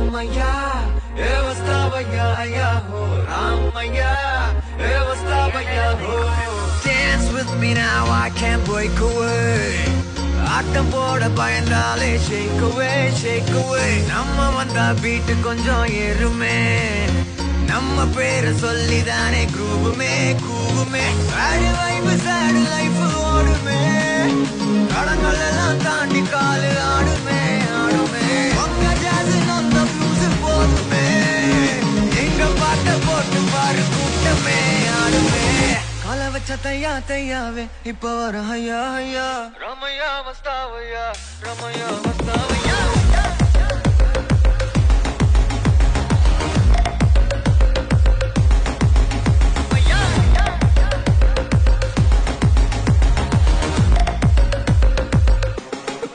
Ramaya, Evastavaya, Ayaho, Ramaya, Evastavaya, dance with me now, I can't break away. ஆட்டம் போட பயந்தாலே shake away, shake away. நம்ம வந்தா beat கொஞ்சம் ஏறுமே, நம்ம பேரை சொல்லிதானே கூவுமே கூவுமே. சாடு வைப்பு சாடு லைஃப் ஓடுமே, கடங்கள் எல்லாம் தாண்டி காலு ஆடுமே ஆடுமே. உங்க ஜாஸ் நொந்த ப்ளூஸ் போதுமே, எங்க பாட்ட போட்டு பாரு கூட்டமே ஆடுமே. கால வச்ச தையா தையாவே இப்ப வர ஐயா ஐயா. ரமையா வஸ்தாவையா ரமையா